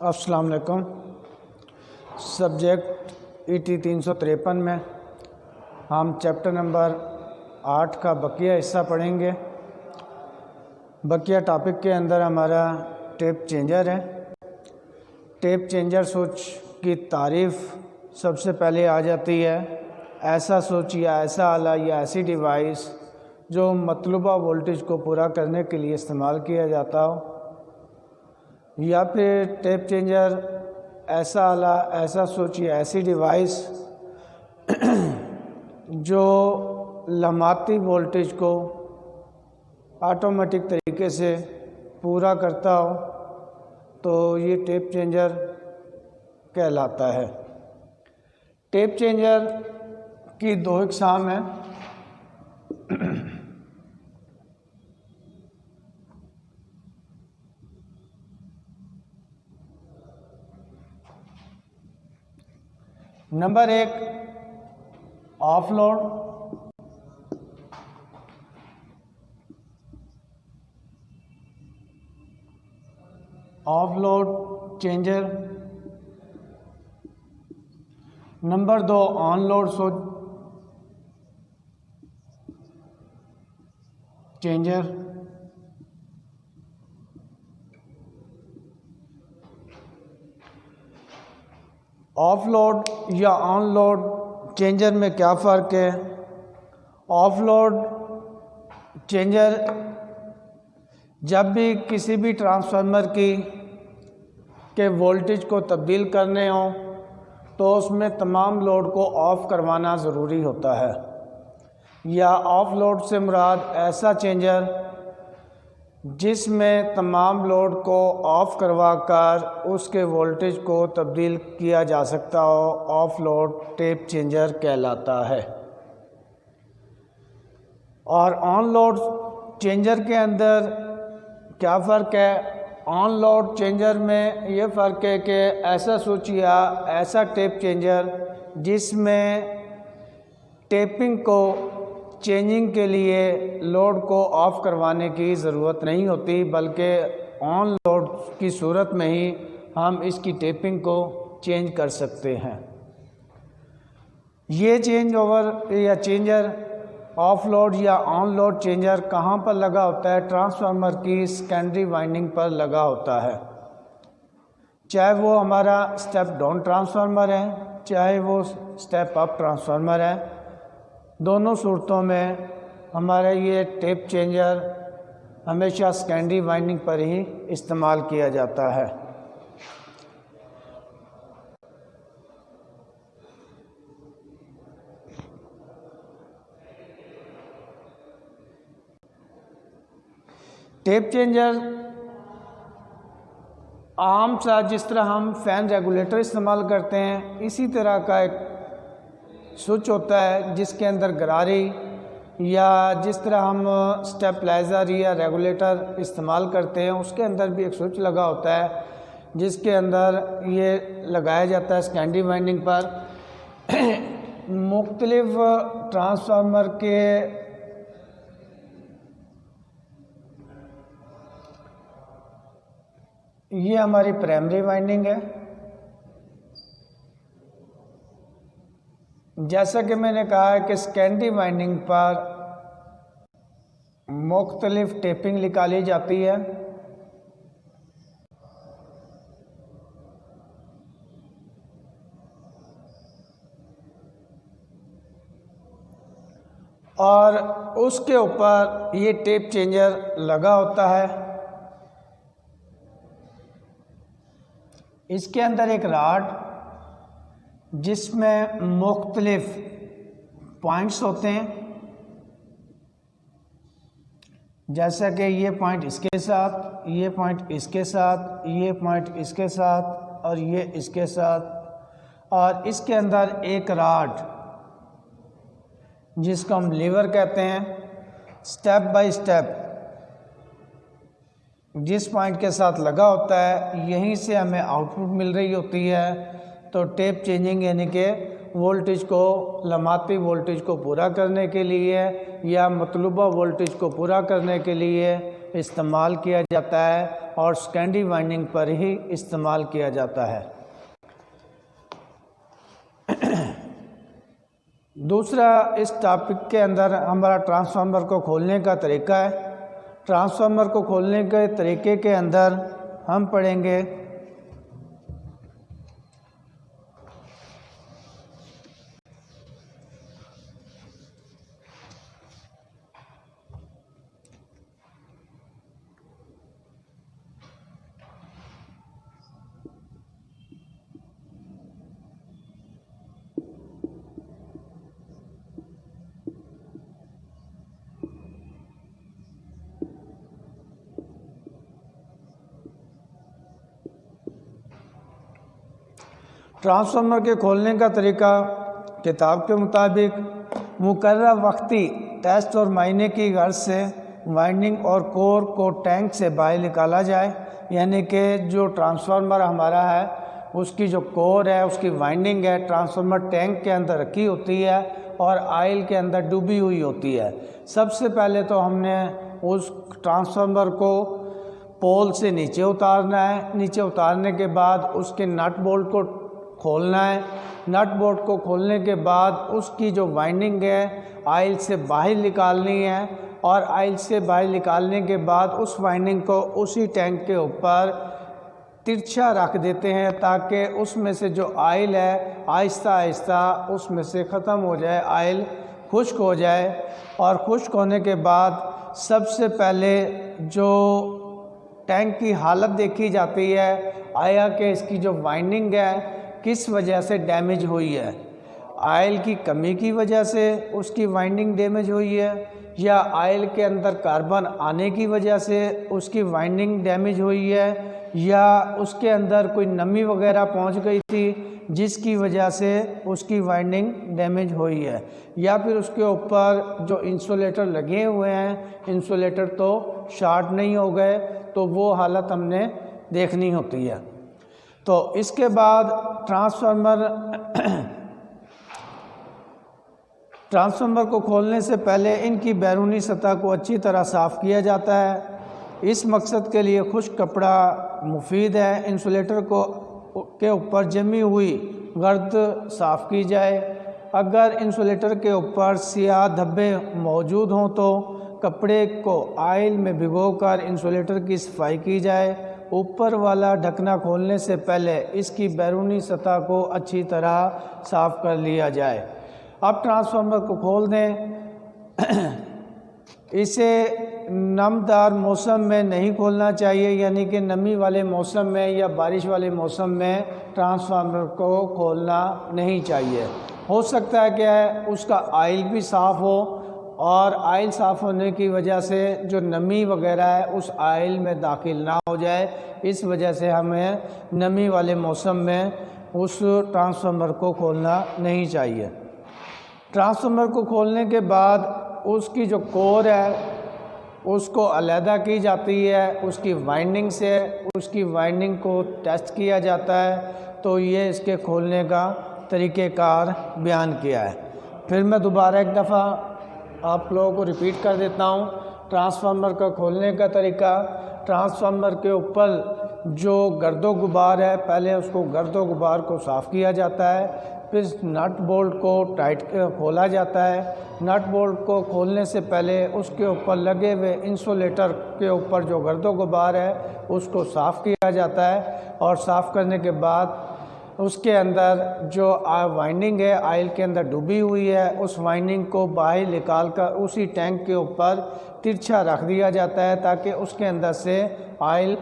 السلام علیکم۔ Subject ET 353 میں ہم چیپٹر نمبر 8 کا بقیہ حصہ پڑھیں گے۔ بقیہ ٹاپک کے اندر ہمارا ٹیپ چینجر ہے۔ ٹیپ چینجر سوئچ کی تعریف سب سے پہلے آ جاتی ہے۔ ایسا سوئچ یا ایسا آلہ یا ایسی ڈیوائس جو مطلوبہ وولٹیج کو پورا کرنے کے لیے استعمال کیا جاتا ہو، یا پھر ٹیپ چینجر ایسا آلہ، ایسا سوئچ یا ایسی ڈیوائس جو لمحاتی وولٹیج کو آٹومیٹک طریقے سے پورا کرتا ہو تو یہ ٹیپ چینجر کہلاتا ہے۔ ٹیپ چینجر کی دو اقسام ہیں۔ Number 1 off load, off load changer. Number 2 on load switch changer. Off load یا آن لوڈ چینجر میں کیا فرق ہے؟ آف لوڈ چینجر جب بھی کسی بھی ٹرانسفارمر کے وولٹیج کو تبدیل کرنے ہوں تو اس میں تمام لوڈ کو آف کروانا ضروری ہوتا ہے، یا آف لوڈ سے مراد ایسا چینجر جس میں تمام لوڈ کو آف کروا کر اس کے وولٹیج کو تبدیل کیا جا سکتا ہو، آف لوڈ ٹیپ چینجر کہلاتا ہے۔ اور آن لوڈ چینجر کے اندر کیا فرق ہے؟ آن لوڈ چینجر میں یہ فرق ہے کہ ایسا سوئچ یا ایسا ٹیپ چینجر جس میں ٹیپنگ کو چینجنگ کے لیے لوڈ کو آف کروانے کی ضرورت نہیں ہوتی، بلکہ آن لوڈ کی صورت میں ہی ہم اس کی ٹیپنگ کو چینج کر سکتے ہیں۔ یہ چینج اوور یا چینجر آف لوڈ یا آن لوڈ چینجر کہاں پر لگا ہوتا ہے؟ ٹرانسفارمر کی سیکنڈری وائنڈنگ پر لگا ہوتا ہے، چاہے وہ ہمارا اسٹیپ ڈاؤن ٹرانسفارمر ہے، چاہے وہ اسٹیپ اپ ٹرانسفارمر ہے۔ دونوں صورتوں میں ہمارا یہ ٹیپ چینجر ہمیشہ سیکنڈری وائنڈنگ پر ہی استعمال کیا جاتا ہے۔ ٹیپ چینجر عام سا جس طرح ہم فین ریگولیٹر استعمال کرتے ہیں اسی طرح کا ایک سوئچ ہوتا ہے جس کے اندر گراری، یا جس طرح ہم اسٹیپلائزر یا ریگولیٹر استعمال کرتے ہیں اس کے اندر بھی ایک سوئچ لگا ہوتا ہے جس کے اندر یہ لگایا جاتا ہے سیکنڈری وائنڈنگ پر۔ مختلف ٹرانسفارمر کے یہ ہماری پرائمری وائنڈنگ ہے۔ جیسا کہ میں نے کہا ہے کہ سیکنڈری وائنڈنگ پر مختلف ٹیپنگ نکالی جاتی ہے، اور اس کے اوپر یہ ٹیپ چینجر لگا ہوتا ہے۔ اس کے اندر ایک راڈ جس میں مختلف پوائنٹس ہوتے ہیں، جیسا کہ یہ پوائنٹ اس کے ساتھ، یہ پوائنٹ اس کے ساتھ، یہ پوائنٹ اس کے ساتھ اور یہ اس کے ساتھ، اور اس کے اندر ایک راڈ جس کو ہم لیور کہتے ہیں، سٹیپ بائی سٹیپ جس پوائنٹ کے ساتھ لگا ہوتا ہے یہیں سے ہمیں آؤٹ پٹ مل رہی ہوتی ہے۔ تو ٹیپ چینجنگ یعنی کہ وولٹیج کو، لمحاتی وولٹیج کو پورا کرنے کے لیے یا مطلوبہ وولٹیج کو پورا کرنے کے لیے استعمال کیا جاتا ہے اور سیکنڈری وائنڈنگ پر ہی استعمال کیا جاتا ہے۔ دوسرا اس ٹاپک کے اندر ہمارا ٹرانسفارمر کو کھولنے کا طریقہ ہے۔ ٹرانسفارمر کو کھولنے کے طریقے کے اندر ہم پڑھیں گے ٹرانسفارمر کے کھولنے کا طریقہ کتاب کے مطابق مقررہ وقتی ٹیسٹ اور معائنے کی غرض سے وائنڈنگ اور کور کو ٹینک سے باہر نکالا جائے، یعنی کہ جو ٹرانسفارمر ہمارا ہے اس کی جو کور ہے، اس کی وائنڈنگ ہے، ٹرانسفارمر ٹینک کے اندر رکھی ہوتی ہے اور آئل کے اندر ڈوبی ہوئی ہوتی ہے۔ سب سے پہلے تو ہم نے اس ٹرانسفارمر کو پول سے نیچے اتارنا ہے۔ نیچے اتارنے کے بعد اس کے نٹ بولٹ کو کھولنا ہے۔ نٹ بولٹ کو کھولنے کے بعد اس کی جو وائنڈنگ ہے آئل سے باہر نکالنی ہے، اور آئل سے باہر نکالنے کے بعد اس وائنڈنگ کو اسی ٹینک کے اوپر ترچھا رکھ دیتے ہیں تاکہ اس میں سے جو آئل ہے آہستہ آہستہ اس میں سے ختم ہو جائے، آئل خشک ہو جائے۔ اور خشک ہونے کے بعد سب سے پہلے جو ٹینک کی حالت دیکھی جاتی ہے، آیا کہ اس کی جو وائنڈنگ ہے کس وجہ سے ڈیمیج ہوئی ہے۔ آئل کی کمی کی وجہ سے اس کی وائنڈنگ ڈیمیج ہوئی ہے، یا آئل کے اندر کاربن آنے کی وجہ سے اس کی وائنڈنگ ڈیمیج ہوئی ہے، یا اس کے اندر کوئی نمی وغیرہ پہنچ گئی تھی جس کی وجہ سے اس کی وائنڈنگ ڈیمیج ہوئی ہے، یا پھر اس کے اوپر جو انسولیٹر لگے ہوئے ہیں انسولیٹر تو شارٹ نہیں ہو گئے، تو وہ حالت ہم نے دیکھنی ہوتی ہے۔ تو اس کے بعد ٹرانسفارمر کو کھولنے سے پہلے ان کی بیرونی سطح کو اچھی طرح صاف کیا جاتا ہے۔ اس مقصد کے لیے خشک کپڑا مفید ہے۔ انسولیٹر کے اوپر جمی ہوئی گرد صاف کی جائے۔ اگر انسولیٹر کے اوپر سیاہ دھبے موجود ہوں تو کپڑے کو آئل میں بھگو کر انسولیٹر کی صفائی کی جائے۔ اوپر والا ڈھکنا کھولنے سے پہلے اس کی بیرونی سطح کو اچھی طرح صاف کر لیا جائے۔ اب ٹرانسفارمر کو کھول دیں۔ اسے نمدار موسم میں نہیں کھولنا چاہیے، یعنی کہ نمی والے موسم میں یا بارش والے موسم میں ٹرانسفارمر کو کھولنا نہیں چاہیے۔ ہو سکتا ہے کہ اس کا آئل بھی صاف ہو، اور آئل صاف ہونے کی وجہ سے جو نمی وغیرہ ہے اس آئل میں داخل نہ ہو جائے، اس وجہ سے ہمیں نمی والے موسم میں اس ٹرانسفارمر کو کھولنا نہیں چاہیے۔ ٹرانسفارمر کو کھولنے کے بعد اس کی جو کور ہے اس کو علیحدہ کی جاتی ہے، اس کی وائنڈنگ سے اس کی وائنڈنگ کو ٹیسٹ کیا جاتا ہے۔ تو یہ اس کے کھولنے کا طریقہ کار بیان کیا ہے۔ پھر میں دوبارہ ایک دفعہ آپ لوگوں کو ریپیٹ کر دیتا ہوں۔ ٹرانسفارمر کا کھولنے کا طریقہ، ٹرانسفارمر کے اوپر جو گرد و غبار ہے پہلے اس کو گرد و غبار کو صاف کیا جاتا ہے، پھر نٹ بولٹ کو ٹائٹ کھولا جاتا ہے۔ نٹ بولٹ کو کھولنے سے پہلے اس کے اوپر لگے ہوئے انسولیٹر کے اوپر جو گرد و غبار ہے اس کو صاف کیا جاتا ہے، اور صاف کرنے کے بعد اس کے اندر جو وائنڈنگ ہے آئل کے اندر ڈوبی ہوئی ہے اس وائنڈنگ کو باہر نکال کر اسی ٹینک کے اوپر ترچھا رکھ دیا جاتا ہے تاکہ اس کے اندر سے آئل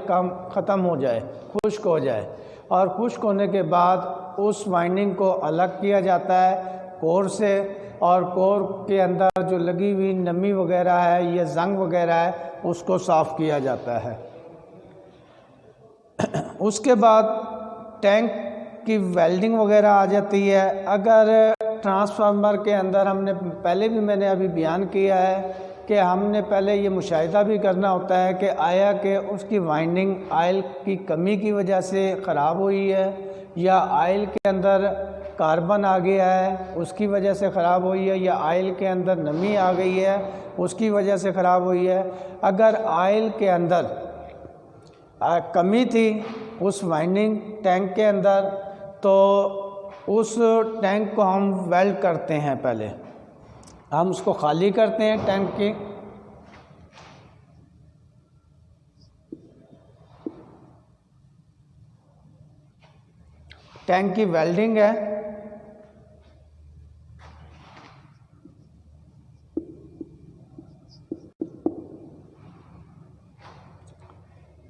ختم ہو جائے، خشک ہو جائے۔ اور خشک ہونے کے بعد اس وائنڈنگ کو الگ کیا جاتا ہے کور سے، اور کور کے اندر جو لگی ہوئی نمی وغیرہ ہے یا زنگ وغیرہ ہے اس کو صاف کیا جاتا ہے۔ اس کے بعد ٹینک کی ویلڈنگ وغیرہ آ جاتی ہے۔ اگر ٹرانسفارمر کے اندر ہم نے پہلے بھی میں نے ابھی بیان کیا ہے کہ ہم نے پہلے یہ مشاہدہ بھی کرنا ہوتا ہے کہ آیا کہ اس کی وائنڈنگ آئل کی کمی کی وجہ سے خراب ہوئی ہے، یا آئل کے اندر کاربن آ گیا ہے اس کی وجہ سے خراب ہوئی ہے، یا آئل کے اندر نمی آ گئی ہے اس کی وجہ سے خراب ہوئی ہے۔ کمی تھی اس وائنڈنگ ٹینک کے اندر، تو اس ٹینک کو ہم ویلڈ کرتے ہیں. پہلے ہم اس کو خالی کرتے ہیں ٹینک کی. ٹینک کی ویلڈنگ ہے.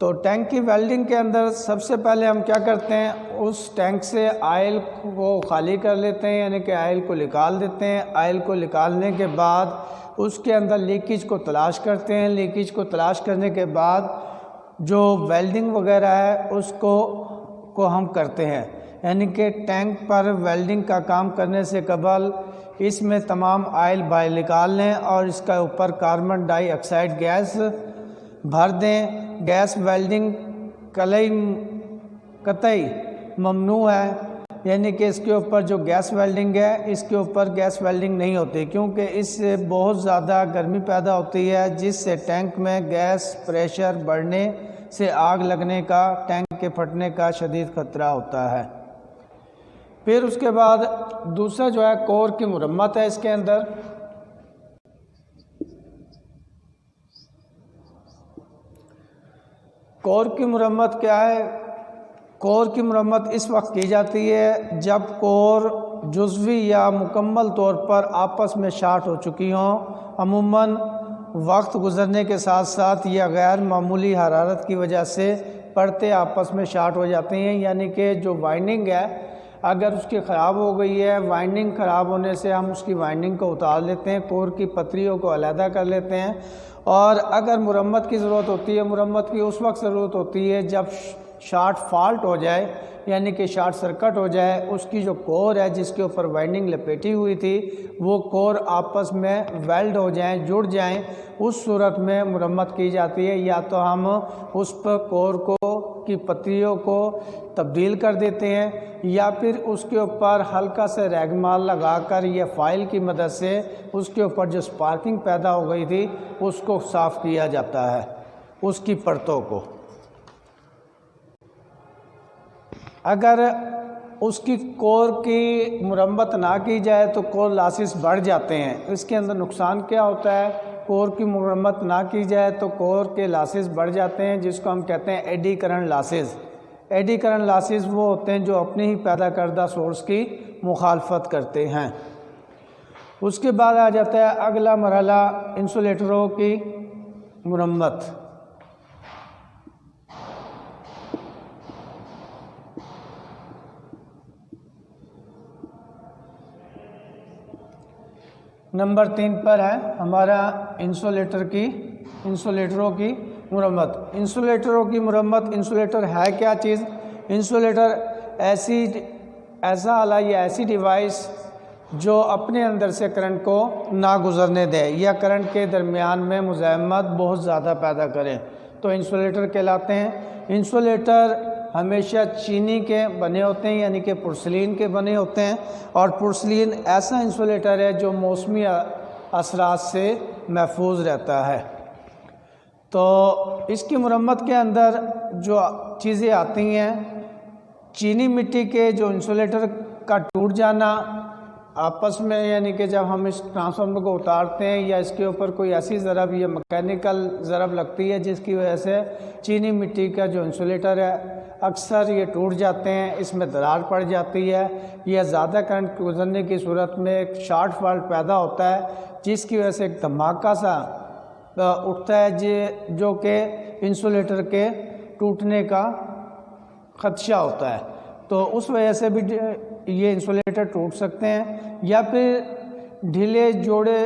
تو ٹینک کی ویلڈنگ کے اندر سب سے پہلے ہم کیا کرتے ہیں، اس ٹینک سے آئل کو خالی کر لیتے ہیں، یعنی کہ آئل کو نکال دیتے ہیں. آئل کو نکالنے کے بعد اس کے اندر لیکیج کو تلاش کرتے ہیں. لیکیج کو تلاش کرنے کے بعد جو ویلڈنگ وغیرہ ہے اس کو ہم کرتے ہیں. یعنی کہ ٹینک پر ویلڈنگ کا کام کرنے سے قبل اس میں تمام آئل باہر نکال لیں اور اس کا اوپر کاربن ڈائی آکسائڈ گیس بھر دیں. گیس ویلڈنگ قطعی ممنوع ہے، یعنی کہ اس کے اوپر جو گیس ویلڈنگ ہے اس کے اوپر گیس ویلڈنگ نہیں ہوتی، کیونکہ اس سے بہت زیادہ گرمی پیدا ہوتی ہے، جس سے ٹینک میں گیس پریشر بڑھنے سے آگ لگنے کا، ٹینک کے پھٹنے کا شدید خطرہ ہوتا ہے. پھر اس کے بعد دوسرا جو ہے کور کی مرمت ہے. اس کے اندر کور کی مرمت کیا ہے؟ کور کی مرمت اس وقت کی جاتی ہے جب کور جزوی یا مکمل طور پر آپس میں شارٹ ہو چکی ہوں. عموماً وقت گزرنے کے ساتھ ساتھ یا غیر معمولی حرارت کی وجہ سے پرتیں آپس میں شارٹ ہو جاتی ہیں. یعنی کہ جو وائنڈنگ ہے اگر اس کی خراب ہو گئی ہے، وائنڈنگ خراب ہونے سے ہم اس کی وائنڈنگ کو اتار لیتے ہیں، کور کی پتریوں کو علیحدہ کر لیتے ہیں. اور اگر مرمت کی ضرورت ہوتی ہے، مرمت کی اس وقت ضرورت ہوتی ہے جب شارٹ فالٹ ہو جائے، یعنی کہ شارٹ سرکٹ ہو جائے. اس کی جو کور ہے جس کے اوپر وائنڈنگ لپیٹی ہوئی تھی وہ کور آپس میں ویلڈ ہو جائیں، جڑ جائیں، اس صورت میں مرمت کی جاتی ہے. یا تو ہم اس پر کور کی پتریوں کو تبدیل کر دیتے ہیں یا پھر اس کے اوپر ہلکا سے ریگمال لگا کر یا فائل کی مدد سے اس کے اوپر جو سپارکنگ پیدا ہو گئی تھی اس کو صاف کیا جاتا ہے، اس کی پرتوں کو. اگر اس کی کور کی مرمت نہ کی جائے تو کور لاسز بڑھ جاتے ہیں. اس کے اندر نقصان کیا ہوتا ہے؟ کور کی مرمت نہ کی جائے تو کور کے لاسز بڑھ جاتے ہیں، جس کو ہم کہتے ہیں ایڈی کرنٹ لاسز. ایڈی کرنٹ لاسز وہ ہوتے ہیں جو اپنے ہی پیدا کردہ سورس کی مخالفت کرتے ہیں. اس کے بعد آ جاتا ہے اگلا مرحلہ انسولیٹروں کی مرمت. نمبر 3 پر ہے ہمارا انسولیٹروں کی مرمت. انسولیٹروں کی مرمت. انسولیٹر ہے کیا چیز؟ انسولیٹر ایسا آلہ یا ایسی ڈیوائس جو اپنے اندر سے کرنٹ کو نہ گزرنے دے یا کرنٹ کے درمیان میں مزاحمت بہت زیادہ پیدا کرے تو انسولیٹر کہلاتے ہیں. انسولیٹر ہمیشہ چینی کے بنے ہوتے ہیں، یعنی کہ پورسلین کے بنے ہوتے ہیں، اور پورسلین ایسا انسولیٹر ہے جو موسمی اثرات سے محفوظ رہتا ہے. تو اس کی مرمت کے اندر جو چیزیں آتی ہیں، چینی مٹی کے جو انسولیٹر کا ٹوٹ جانا آپس میں، یعنی کہ جب ہم اس ٹرانسفارمر کو اتارتے ہیں یا اس کے اوپر کوئی ایسی ضرب یا مکینیکل ضرب لگتی ہے جس کی وجہ سے چینی مٹی کا جو انسولیٹر ہے اکثر یہ ٹوٹ جاتے ہیں، اس میں دراڑ پڑ جاتی ہے یا زیادہ کرنٹ گزرنے کی صورت میں ایک شارٹ فالٹ پیدا ہوتا ہے جس کی وجہ سے ایک دھماکہ سا اٹھتا ہے جو کہ انسولیٹر کے ٹوٹنے کا خدشہ ہوتا ہے. تو اس وجہ سے بھی یہ انسولیٹر ٹوٹ سکتے ہیں، یا پھر ڈھیلے جوڑے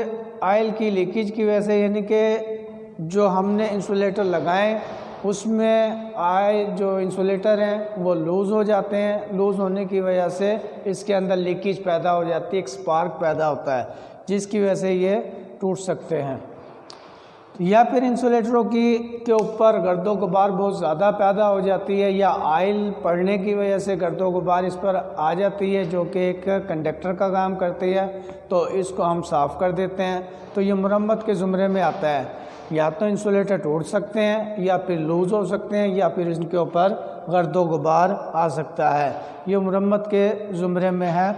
آئل کی لیکیج کی وجہ سے، یعنی کہ جو ہم نے انسولیٹر لگائیں اس میں جو انسولیٹر ہیں وہ لوز ہو جاتے ہیں. لوز ہونے کی وجہ سے اس کے اندر لیکیج پیدا ہو جاتی ہے، ایک سپارک پیدا ہوتا ہے جس کی وجہ سے یہ ٹوٹ سکتے ہیں. یا پھر انسولیٹروں کے اوپر گرد و غبار بہت زیادہ پیدا ہو جاتی ہے یا آئل پڑنے کی وجہ سے گرد و غبار اس پر آ جاتی ہے جو کہ ایک کنڈکٹر کا کام کرتی ہے، تو اس کو ہم صاف کر دیتے ہیں، تو یہ مرمت کے زمرے میں آتا ہے۔ یا تو انسولیٹر ٹوٹ سکتے ہیں یا پھر لوز ہو سکتے ہیں یا پھر ان کے اوپر گرد و غبار آ سکتا ہے، یہ مرمت کے زمرے میں ہے،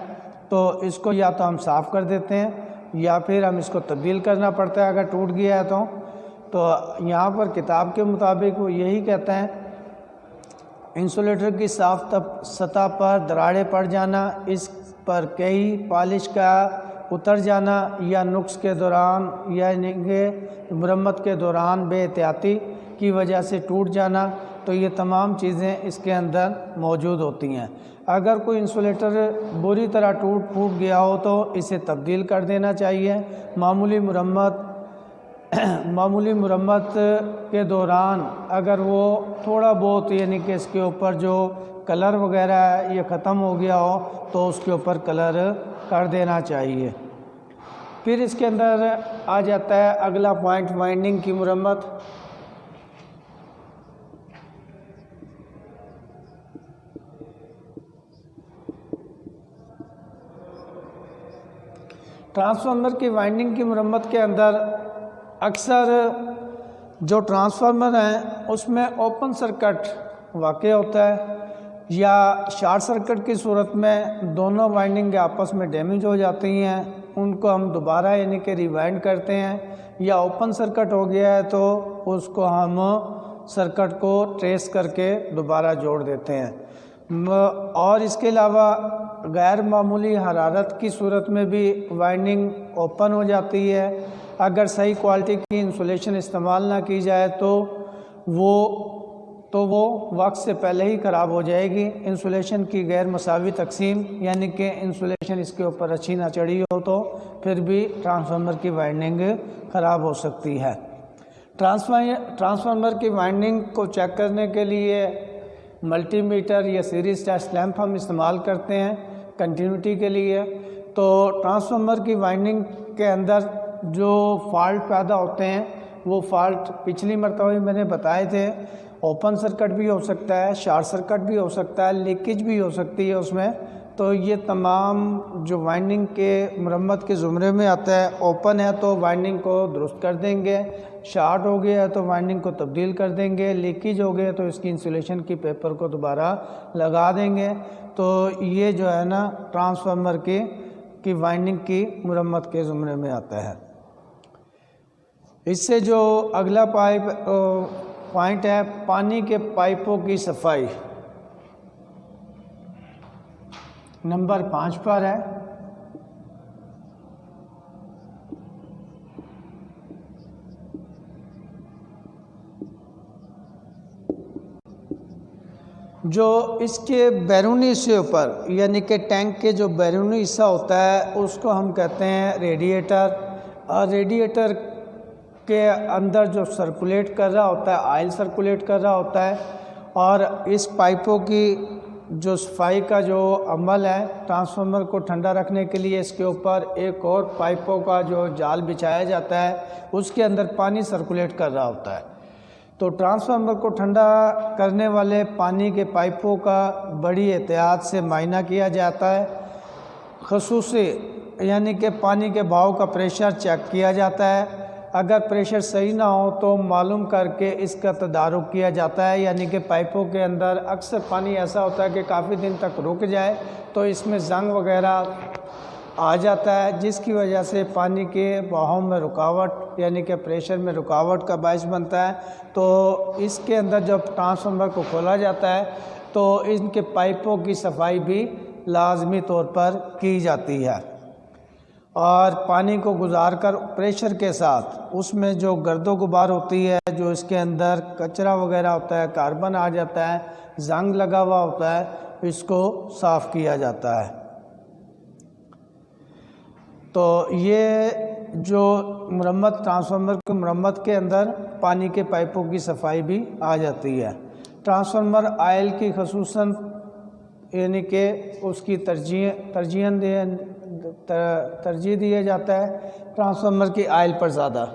تو اس کو یا تو ہم صاف کر دیتے ہیں یا پھر ہم اس کو تبدیل کرنا پڑتا ہے اگر ٹوٹ گیا ہے تو یہاں پر کتاب کے مطابق وہ یہی کہتا ہے انسولیٹر کی صاف سطح پر دراڑیں پڑ جانا، اس پر کئی پالش کا اتر جانا یا نقص کے دوران یعنی کہ مرمت کے دوران بے احتیاطی کی وجہ سے ٹوٹ جانا، تو یہ تمام چیزیں اس کے اندر موجود ہوتی ہیں۔ اگر کوئی انسولیٹر بری طرح ٹوٹ گیا ہو تو اسے تبدیل کر دینا چاہیے۔ معمولی مرمت کے دوران اگر وہ تھوڑا بہت یعنی کہ اس کے اوپر جو کلر وغیرہ ہے یہ ختم ہو گیا ہو تو اس کے اوپر کلر کر دینا چاہیے۔ پھر اس کے اندر آ جاتا ہے اگلا پوائنٹ وائنڈنگ کی مرمت۔ ٹرانسفارمر کی وائنڈنگ کی مرمت کے اندر اکثر جو ٹرانسفارمر ہیں اس میں اوپن سرکٹ واقع ہوتا ہے یا شارٹ سرکٹ کی صورت میں دونوں وائنڈنگ آپس میں ڈیمیج ہو جاتی ہیں، ان کو ہم دوبارہ یعنی کہ ریوائنڈ کرتے ہیں، یا اوپن سرکٹ ہو گیا ہے تو اس کو ہم سرکٹ کو ٹریس کر کے دوبارہ جوڑ دیتے ہیں۔ اور اس کے علاوہ غیر معمولی حرارت کی صورت میں بھی وائنڈنگ اوپن ہو جاتی ہے، اگر صحیح کوالٹی کی انسولیشن استعمال نہ کی جائے تو وہ وقت سے پہلے ہی خراب ہو جائے گی۔ انسولیشن کی غیر مساوی تقسیم یعنی کہ انسولیشن اس کے اوپر اچھی نہ چڑھی ہو تو پھر بھی ٹرانسفارمر کی وائنڈنگ خراب ہو سکتی ہے۔ ٹرانسفارمر کی وائنڈنگ کو چیک کرنے کے لیے ملٹی میٹر یا سیریز ٹیسٹ لیمپ ہم استعمال کرتے ہیں کنٹینیوٹی کے لیے۔ تو ٹرانسفارمر کی وائنڈنگ کے اندر جو فالٹ پیدا ہوتے ہیں وہ فالٹ پچھلی مرتبہ بھی میں نے بتائے تھے، اوپن سرکٹ بھی ہو سکتا ہے، شارٹ سرکٹ بھی ہو سکتا ہے، لیکیج بھی ہو سکتی ہے اس میں، تو یہ تمام جو وائنڈنگ کے مرمت کے زمرے میں آتا ہے۔ اوپن ہے تو وائنڈنگ کو درست کر دیں گے، شارٹ ہو گیا ہے تو وائنڈنگ کو تبدیل کر دیں گے، لیکیج ہو گیا تو اس کی انسولیشن کی پیپر کو دوبارہ لگا دیں گے۔ تو یہ جو ہے نا ٹرانسفارمر کی وائنڈنگ کی مرمت کے زمرے میں آتا ہے۔ اس سے جو اگلا پوائنٹ ہے پانی کے پائپوں کی صفائی، نمبر 5 پر ہے۔ جو اس کے بیرونی حصے اوپر یعنی کہ ٹینک کے جو بیرونی حصہ ہوتا ہے اس کو ہم کہتے ہیں ریڈیٹر، اور ریڈیٹر کے اندر جو سرکولیٹ کر رہا ہوتا ہے آئل سرکولیٹ کر رہا ہوتا ہے، اور اس پائپوں کی جو صفائی کا جو عمل ہے ٹرانسفارمر کو ٹھنڈا رکھنے کے لیے اس کے اوپر ایک اور پائپوں کا جو جال بچھایا جاتا ہے اس کے اندر پانی سرکولیٹ کر رہا ہوتا ہے۔ تو ٹرانسفارمر کو ٹھنڈا کرنے والے پانی کے پائپوں کا بڑی احتیاط سے معائنہ کیا جاتا ہے، خصوصی یعنی کہ پانی کے بہاؤ کا پریشر چیک کیا جاتا ہے، اگر پریشر صحیح نہ ہو تو معلوم کر کے اس کا تدارک کیا جاتا ہے، یعنی کہ پائپوں کے اندر اکثر پانی ایسا ہوتا ہے کہ کافی دن تک رک جائے تو اس میں زنگ وغیرہ آ جاتا ہے جس کی وجہ سے پانی کے بہاؤ میں رکاوٹ یعنی کہ پریشر میں رکاوٹ کا باعث بنتا ہے۔ تو اس کے اندر جب ٹرانسفارمر کو کھولا جاتا ہے تو ان کے پائپوں کی صفائی بھی لازمی طور پر کی جاتی ہے، اور پانی کو گزار کر پریشر کے ساتھ اس میں جو گرد و غبار ہوتی ہے، جو اس کے اندر کچرا وغیرہ ہوتا ہے، کاربن آ جاتا ہے، زنگ لگا ہوا ہوتا ہے، اس کو صاف کیا جاتا ہے۔ تو یہ جو مرمت ٹرانسفارمر کی مرمت کے اندر پانی کے پائپوں کی صفائی بھی آ جاتی ہے۔ ٹرانسفارمر آئل کی خصوصاً یعنی کہ اس کی ترجیح دیا جاتا ہے ٹرانسفارمر کی آئل پر زیادہ۔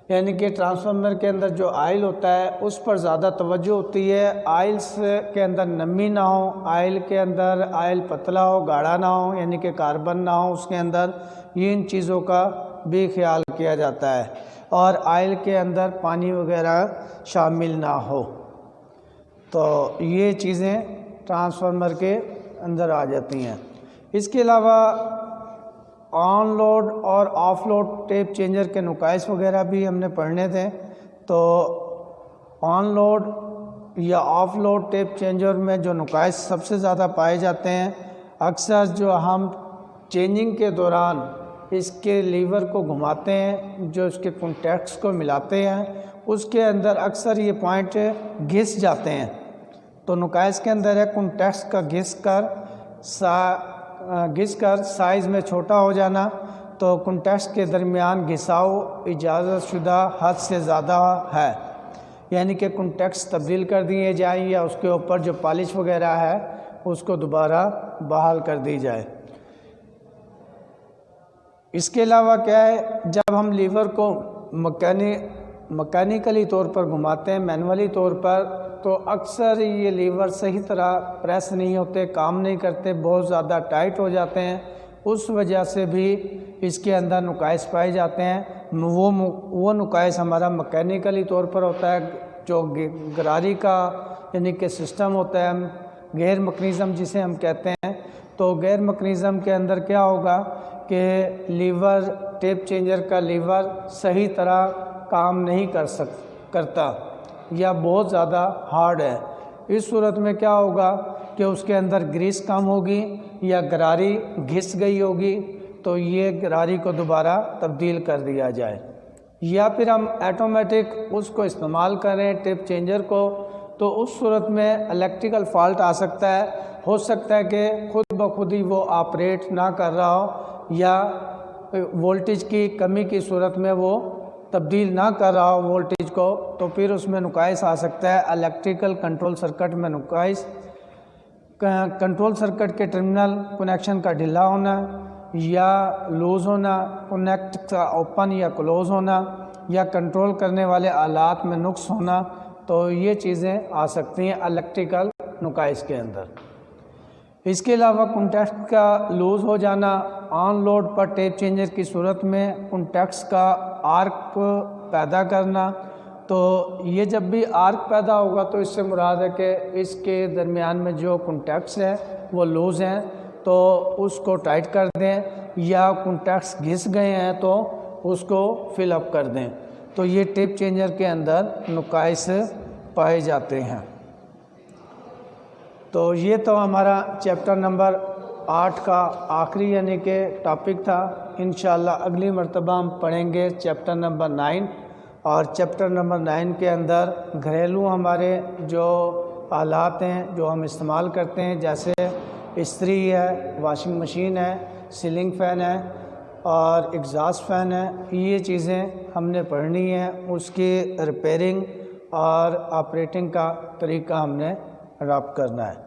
یعنی کہ ٹرانسفارمر کے اندر جو آئل ہوتا ہے اس پر زیادہ توجہ ہوتی ہے، آئلس کے اندر نمی نہ ہو، آئل کے اندر آئل پتلا ہو، گاڑھا نہ ہو، یعنی کہ کاربن نہ ہو اس کے اندر، یہ ان چیزوں کا بھی خیال کیا جاتا ہے، اور آئل کے اندر پانی وغیرہ شامل نہ ہو۔ تو یہ چیزیں ٹرانسفارمر کے اندر آ جاتی ہیں۔ اس کے علاوہ آن لوڈ اور آف لوڈ ٹیپ چینجر کے نقائص وغیرہ بھی ہم نے پڑھنے تھے۔ تو آن لوڈ یا آف لوڈ ٹیپ چینجر میں جو نقائص سب سے زیادہ پائے جاتے ہیں، اکثر جو ہم چینجنگ کے دوران اس کے لیور کو گھماتے ہیں، جو اس کے کنٹیکٹس کو ملاتے ہیں، اس کے اندر اکثر یہ پوائنٹ گھس جاتے ہیں۔ تو نقائص کے اندر ہے کنٹیکٹس کا گھس کر سائز میں چھوٹا ہو جانا، تو کنٹیکٹس کے درمیان گھساؤ اجازت شدہ حد سے زیادہ ہے، یعنی کہ کنٹیکٹس تبدیل کر دیے جائیں یا اس کے اوپر جو پالش وغیرہ ہے اس کو دوبارہ بحال کر دی جائے۔ اس کے علاوہ کیا ہے، جب ہم لیور کو مکینیکلی طور پر گھماتے ہیں، مینولی طور پر، تو اکثر یہ لیور صحیح طرح پریس نہیں ہوتے، کام نہیں کرتے، بہت زیادہ ٹائٹ ہو جاتے ہیں، اس وجہ سے بھی اس کے اندر نقائص پائے جاتے ہیں۔ وہ نقائص ہمارا مکینیکلی طور پر ہوتا ہے، جو گراری کا یعنی کہ سسٹم ہوتا ہے، گیئر میکانزم جسے ہم کہتے ہیں۔ تو گیئر میکانزم کے اندر کیا ہوگا کہ لیور، ٹیپ چینجر کا لیور صحیح طرح کام نہیں کرتا یا بہت زیادہ ہارڈ ہے۔ اس صورت میں کیا ہوگا کہ اس کے اندر گریس کم ہوگی یا گراری گھس گئی ہوگی، تو یہ گراری کو دوبارہ تبدیل کر دیا جائے، یا پھر ہم آٹومیٹک اس کو استعمال کریں ٹیپ چینجر کو، تو اس صورت میں الیکٹریکل فالٹ آ سکتا ہے، ہو سکتا ہے کہ خود بخود ہی وہ آپریٹ نہ کر رہا ہو، یا وولٹیج کی کمی کی صورت میں وہ تبدیل نہ کر رہا ہو وولٹیج کو، تو پھر اس میں نقائص آ سکتا ہے۔ الیکٹریکل کنٹرول سرکٹ میں نقائص، کنٹرول سرکٹ کے ٹرمینل کنیکشن کا ڈھیلا ہونا یا لوز ہونا، کنیکٹ کا اوپن یا کلوز ہونا، یا کنٹرول کرنے والے آلات میں نقص ہونا، تو یہ چیزیں آ سکتی ہیں الیکٹریکل نقائص کے اندر۔ اس کے علاوہ کنٹیکٹ کا لوز ہو جانا، آن لوڈ پر ٹیپ چینجر کی صورت میں کنٹیکٹس کا آرک پیدا کرنا، تو یہ جب بھی آرک پیدا ہوگا تو اس سے مراد ہے کہ اس کے درمیان میں جو کنٹیکٹس ہیں وہ لوز ہیں، تو اس کو ٹائٹ کر دیں، یا کنٹیکٹس گھس گئے ہیں تو اس کو فل اپ کر دیں۔ تو یہ ٹیپ چینجر کے اندر نقائص پائے جاتے ہیں۔ تو یہ تو ہمارا چیپٹر نمبر 8 کا آخری یعنی کہ ٹاپک تھا۔ انشاءاللہ اگلی مرتبہ ہم پڑھیں گے چیپٹر نمبر 9، اور چیپٹر نمبر 9 کے اندر گھریلو ہمارے جو آلات ہیں جو ہم استعمال کرتے ہیں، جیسے استری ہے، واشنگ مشین ہے، سیلنگ فین ہے اور ایگزاسٹ فین ہے، یہ چیزیں ہم نے پڑھنی ہیں، اس کی ریپیئرنگ اور آپریٹنگ کا طریقہ ہم نے رابط کرنا ہے۔